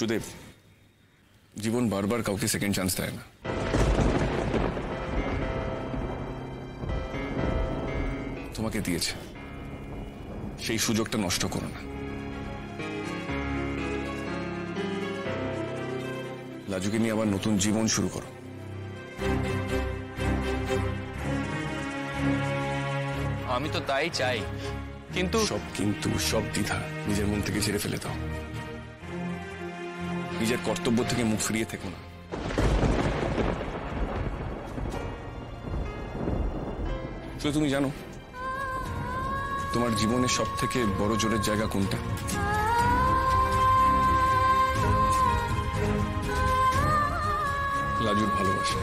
সুদেব, জীবন বারবার কাউকে second chance দেয় না। তোমাকে দিয়েছে, সেই সুযোগটা নষ্ট করো না। লাজুকে নিয়ে আবার নতুন জীবন শুরু করো। আমি তো তাই চাই, কিন্তু সব দ্বিধা নিজের মন থেকে ছেড়ে ফেলে দাও। নিজের কর্তব্য থেকে মুখ ফিরিয়ে থেকো না। শুধু তুমি জানো তোমার জীবনের সব থেকে বড় জোরের জায়গা কোনটা? লাজুর ভালোবাসা।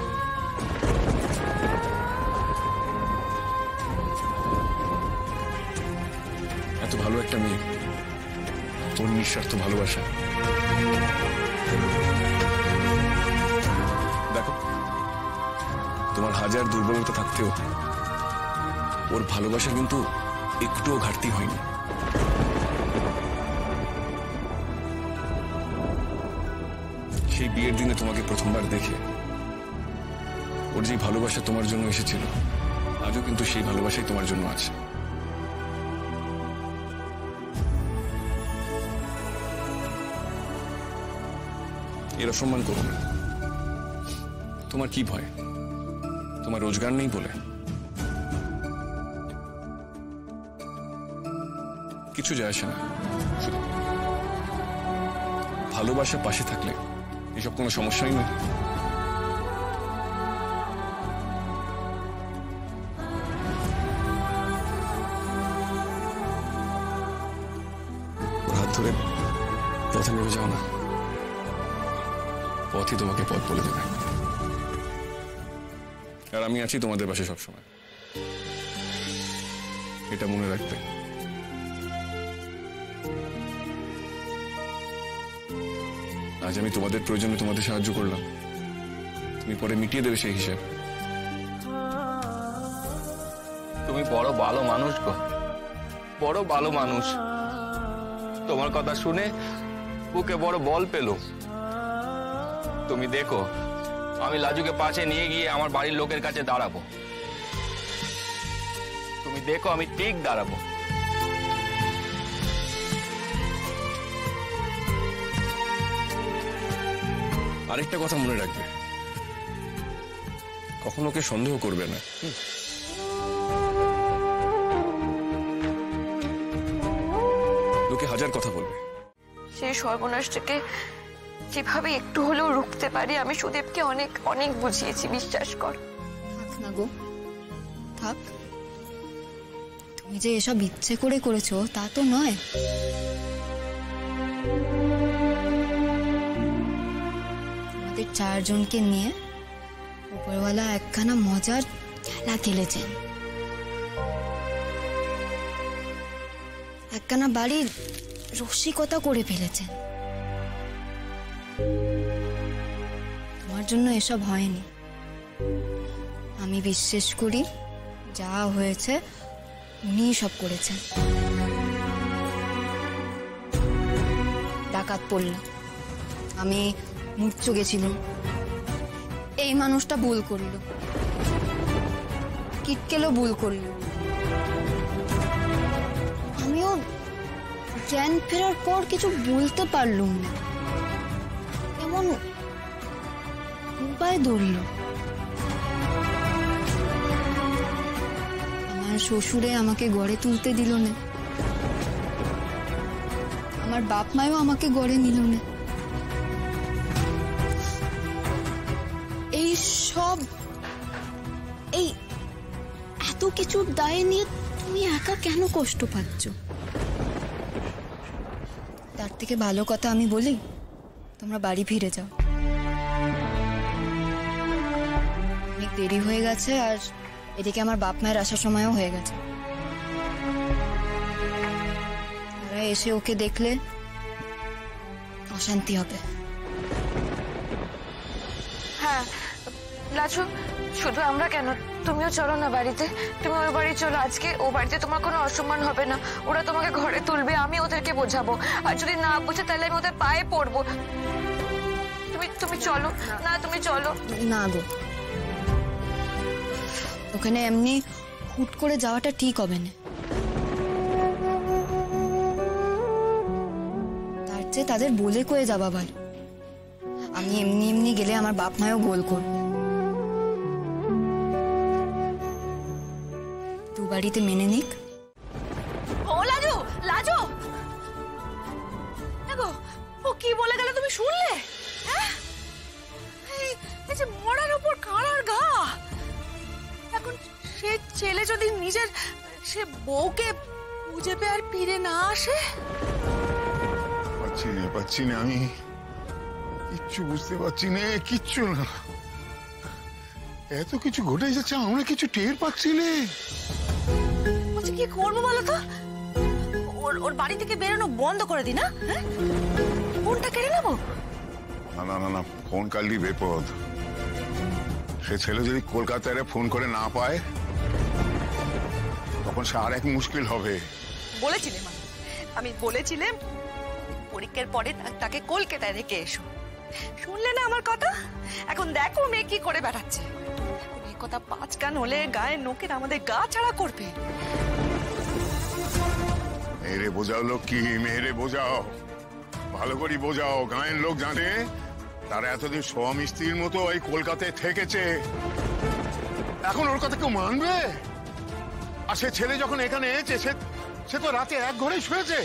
এত ভালো একটা মেয়ে, ওর নিঃস্বার্থ ভালোবাসা। দেখো, তোমার হাজার দুর্বলতা থাকতেও ওর ভালোবাসা কিন্তু একটুও ঘাটতি হয়নি। সেই বিয়ের দিনে তোমাকে প্রথমবার দেখে ওর যে ভালোবাসা তোমার জন্য এসেছিল, আজও কিন্তু সেই ভালোবাসাই তোমার জন্য আছে। এর অসম্মান করো না। তোমার কি ভয়? তোমার রোজগার নেই বলে? কিছু যায় আসে না। ভালোবাসা পাশে থাকলে এসব কোনো সমস্যাই নয়। ওর হাত ধরে পথে নেমে যাও না, পথই তোমাকে পথ বলে দেবে। আর আমি আছি তোমাদের পাশে সবসময়, এটা মনে রাখবে। আজ আমি তোমাদের প্রয়োজনে তোমাদের সাহায্য করলাম, তুমি পরে মিটিয়ে দেবে সেই হিসাব। তুমি বড় ভালো মানুষ গো, বড় ভালো মানুষ। তোমার কথা শুনে বুকে বড় বল পেল। তুমি দেখো, আমি লাজুকে পাশে নিয়ে গিয়ে আমার বাড়ির লোকের কাছে দাঁড়াবো। তুমি দেখো, আমি ঠিক দাঁড়াবো। আরেকটা কথা মনে রাখবে, কখনো ওকে সন্দেহ করবে না। লোকে হাজার কথা বলবে। সেই সর্বনাশটাকে যেভাবে একটু হলেও রুখতে পারি আমি সুদেবকে অনেক অনেক বুঝিয়েছি, বিশ্বাস কর। থাক না গো, থাক। তুমি যে এসব ইচ্ছে করে করেছো তা তো নয়। আমাদের চারজনকে নিয়ে উপরওয়ালা একখানা মজার খেলা খেলেছেন। একখানা বাড়ির রসিকতা করে ফেলেছেন। তোমার জন্য এসব হয়নি। আমি বিশ্বাস করি যা হয়েছে উনিই সব করেছেন। ডাকাত পড়ল, আমি মূর্ছ গেছিলাম, এই মানুষটা ভুল করল, কিটকেলও ভুল করল। আমিও জ্ঞান ফেরার পর কিছু বলতে পারলুম না, এমন উপায় ধরল। আমার শ্বশুরে আমাকে গড়ে তুলতে দিল না, আমার বাপ মায়ও আমাকে গড়ে নিল না। এই সব, এই এত কিছুর দায় নিয়ে তুমি একা কেন কষ্ট পাচ্ছ? তার থেকে ভালো কথা আমি বলি, তোমরা বাড়ি ফিরে যাও। অনেক দেরি হয়ে গেছে, আর এদিকে আমার বাপ মায়ের আসার সময়ও হয়ে গেছে। ওরা এসে ওকে দেখলে অশান্তি হবে। হ্যাঁ লাজু, শুধু আমরা কেন, তুমিও চলো না বাড়িতে। তুমি ওই বাড়ি চলো, আজকে ও বাড়িতে তোমার কোনো অসম্মান হবে না। ওরা তোমাকে ঘরে তুলবে, আমি ওদেরকে বোঝাবো। আর যদি না বোঝে তাহলে আমি ওদের পায়ে পড়বো। তুমি চলো না, তুমি চলো না গো, ওখানে এমনি হুট করে যাওয়াটা ঠিক হবে না। তার চেয়ে তাদের বলে কয়ে যাবা ভালো। আমি এমনি এমনি গেলে আমার বাপ মায়ও গোল করবে। দু বাড়িতে মেনে নিক। ও লাজু, লাজু, দেখো ও কি বলে গেল তুমি শুনলে? হ্যাঁ, এই যে মরার উপর কাঁড়ার গা। এখন সে ছেলে যদি নিজের সে বউকে খুঁজে পেয়ে আর ফিরে না আসে। পাচ্ছি না আমি কিচ্ছু বুঝতে পারছি না, কিচ্ছু না। এত কিছু ঘটে যাচ্ছে, আমরা কিছু টের পাচ্ছি না। বলছি কি করবো বলো তো? ওর বাড়ি থেকে বেরোনো বন্ধ করে দি না? হ্যাঁ, ফোনটা কেড়ে নেবো। না না না, ফোন কালই বিপদ। সে ছেলে যদি কলকাতায় ফোন করে না পায়, তখন সে আর এক মুশকিল হবে। বলেছিলাম আমি বলেছিলাম পরীক্ষার পরে তাকে কলকাতায় রেখে এসো। শুনলে না আমার কথা? এখন দেখো মেয়ে কি করে বেড়াচ্ছে। এই কথা 5 কান হলে গায়ের নোকের আমাদের গা ছাড়া করবে। মেয়েরে বোঝাও লোক কি, মেয়েরে বোঝাও, ভালো করে বোঝাও। গায়ের লোক জানে তারা এতদিন স্বামী স্ত্রীর মতো এই কলকাতায় থেকেছে। এখন ওর কথা কেউ মানবে? আর সে ছেলে যখন এখানে এসেছে, সে তো রাতে এক ঘরেই শুয়েছে।